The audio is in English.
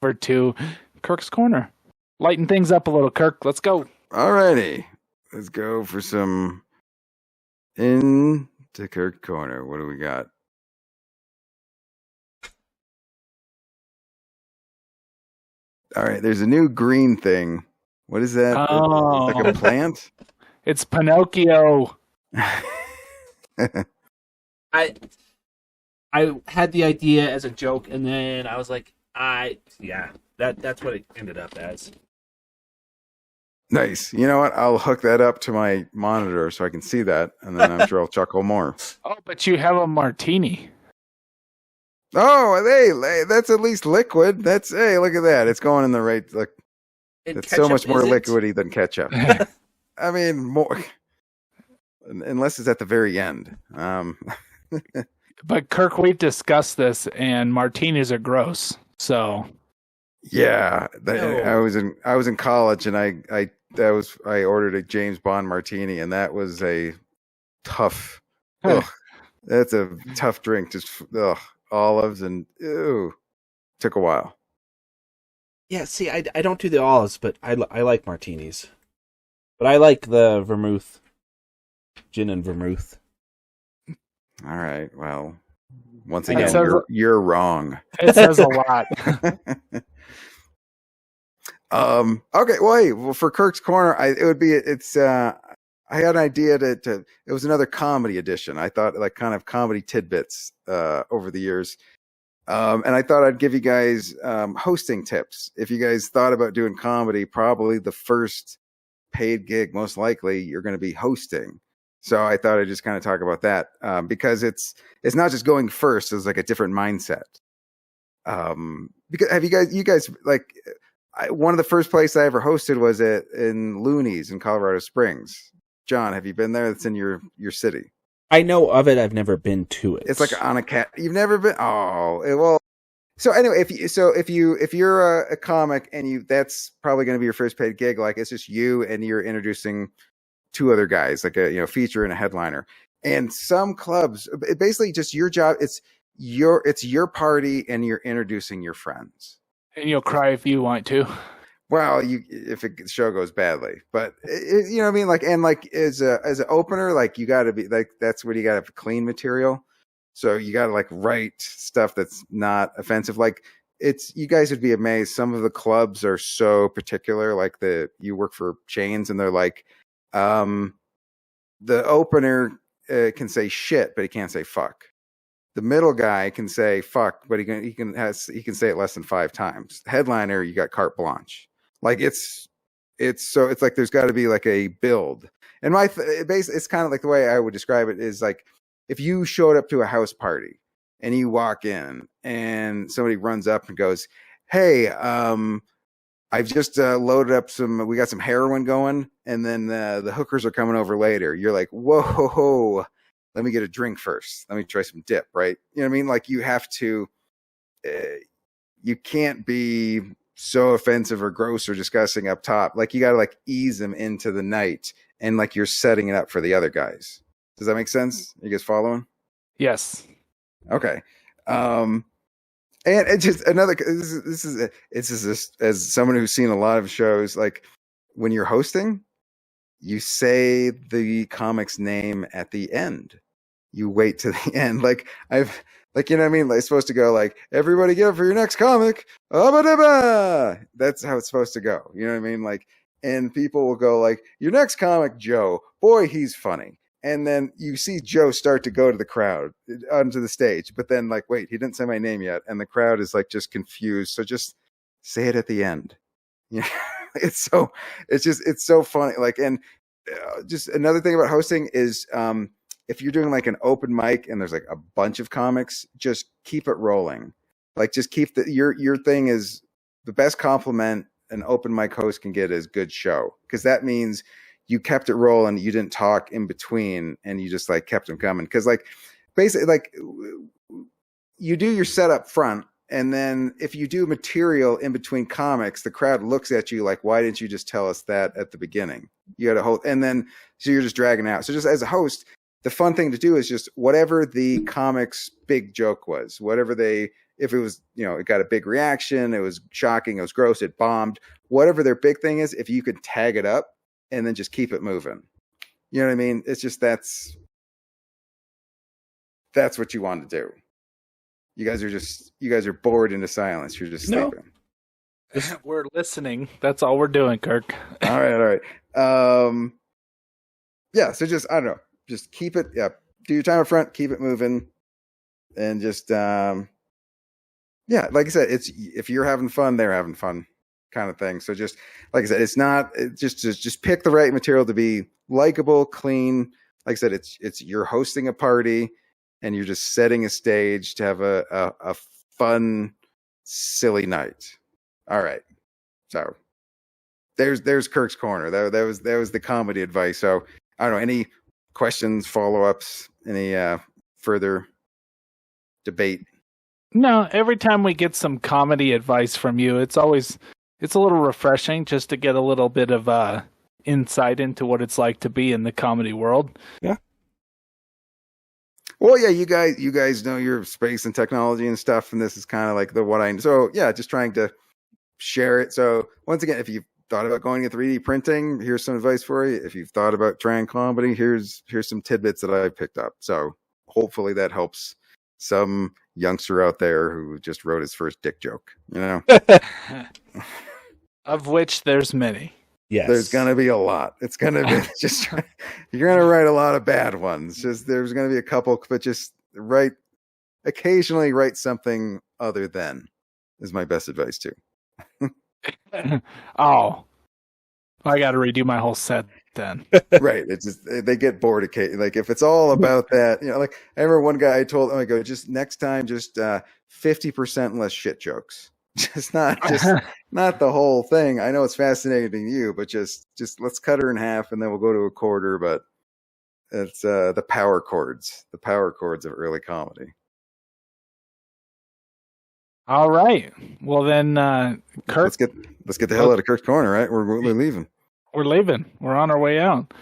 over to Kirk's Corner. Lighten things up a little, Kirk. Let's go. Alrighty. Let's go for some into Kirk Corner. What do we got? All right, there's a new green thing. What is that? Oh. Like a plant? It's Pinocchio. I had the idea as a joke, and then I was like, that's what it ended up as. Nice. You know what? I'll hook that up to my monitor so I can see that, and then I'm sure I'll chuckle more. Oh, but you have a martini. Oh, hey, that's at least liquid. Hey, look at that. It's going in the right. Look, it's so much more liquidy than ketchup. I mean, more. Unless it's at the very end. But Kirk, we've discussed this, and martinis are gross. So, yeah, I was in college, and I ordered a James Bond martini, and that was a tough. That's a tough drink. Just olives and took a while. Yeah, see, I don't do the olives, but I like martinis. But I like the vermouth. Gin and vermouth. All right. Well, once again, you're wrong. It says a lot. Okay. Well, hey, for Kirk's Corner, I had an idea to. It was another comedy edition. I thought like kind of comedy tidbits over the years, and I thought I'd give you guys hosting tips. If you guys thought about doing comedy, probably the first paid gig, most likely, you're going to be hosting. So I thought I'd just kind of talk about that because it's not just going first. It's like a different mindset. Because you guys like one of the first places I ever hosted was in Looney's in Colorado Springs. John, have you been there? It's in your city. I know of it. I've never been to it. It's like on a cat. You've never been. Oh, well. So anyway, if you're a comic and that's probably going to be your first paid gig, like it's just you and you're introducing two other guys, like a feature and a headliner. And some clubs, basically just your job. It's your party, and you're introducing your friends. And you'll cry if you want to. Well, if the show goes badly, but you know what I mean. Like, and like as an opener, like you got to be like that's where you got to have clean material. So you got to like write stuff that's not offensive. Like you guys would be amazed. Some of the clubs are so particular. Like you work for chains, and they're like, the opener can say shit, but he can't say fuck. The middle guy can say fuck, but he can say it less than 5 times. The headliner, you got carte blanche. Like it's like there's got to be like a build. And it's kind of like the way I would describe it is like if you showed up to a house party and you walk in and somebody runs up and goes, "Hey, I've just loaded up we got some heroin going, and then the hookers are coming over later." You're like, "Whoa, let me get a drink first. Let me try some dip," right? You know what I mean? Like you have to, you can't be so offensive or gross or disgusting up top. Like you got to like ease them into the night, and like you're setting it up for the other guys. Does that make sense? Are you guys following? Yes. Okay. And it's just another. This is as someone who's seen a lot of shows. Like when you're hosting, you say the comic's name at the end. You wait to the end. Like you know what I mean? Like it's supposed to go like, "Everybody give for your next comic." That's how it's supposed to go. You know what I mean? Like, and people will go like, "Your next comic, Joe. Boy, he's funny." And then you see Joe start to go to the crowd onto the stage, but then like, wait, he didn't say my name yet. And the crowd is like just confused. So just say it at the end. Yeah. It's so funny. Like, and just another thing about hosting is, if you're doing like an open mic and there's like a bunch of comics, just keep it rolling. Like just keep your thing is the best compliment an open mic host can get is good show. Cause that means you kept it rolling. You didn't talk in between and you just like kept them coming. Cause like basically like you do your set up front. And then if you do material in between comics, the crowd looks at you like, why didn't you just tell us that at the beginning? You got to hold. And then, so you're just dragging out. So just as a host, the fun thing to do is just whatever the comic's big joke was, whatever they if it was, it got a big reaction, it was shocking, it was gross, it bombed, whatever their big thing is, if you could tag it up and then just keep it moving. You know what I mean? It's just that's what you want to do. You guys are bored into silence. You're just sleeping. We're listening. That's all we're doing, Kirk. All right. Yeah, so just, I don't know, just keep it, do your time up front, keep it moving, and just, like I said, it's, if you're having fun, they're having fun kind of thing. So just, like I said, it's not, just pick the right material to be likable, clean. Like I said, it's you're hosting a party, and you're just setting a stage to have a fun, silly night. All right. So there's Kirk's Corner. That was the comedy advice. So I don't know, any questions, follow-ups, any further debate? No, every time we get some comedy advice from you, it's a little refreshing just to get a little bit of insight into what it's like to be in the comedy world. Yeah. Well, yeah, you guys know your space and technology and stuff, and this is kind of like so yeah, just trying to share it. So once again, if you've thought about going to 3D printing, here's some advice for you. If you've thought about trying comedy, here's some tidbits that I've picked up. So hopefully that helps some youngster out there who just wrote his first dick joke, Of which there's many. Yes. There's going to be a lot. It's going to be just, you're going to write a lot of bad ones. Just, there's going to be a couple, but just occasionally write something other than is my best advice too. Oh, I got to redo my whole set then. Right. It's just, they get bored occasionally. Like if it's all about that, like I remember one guy I told him, I go, just next time, just 50% less shit jokes. Just not the whole thing. I know it's fascinating to you, but just let's cut her in half and then we'll go to a quarter. But it's the power chords of early comedy. All right. Well then, Kirk, Let's get the hell out of Kirk's Corner, right? We're leaving. We're leaving. We're on our way out.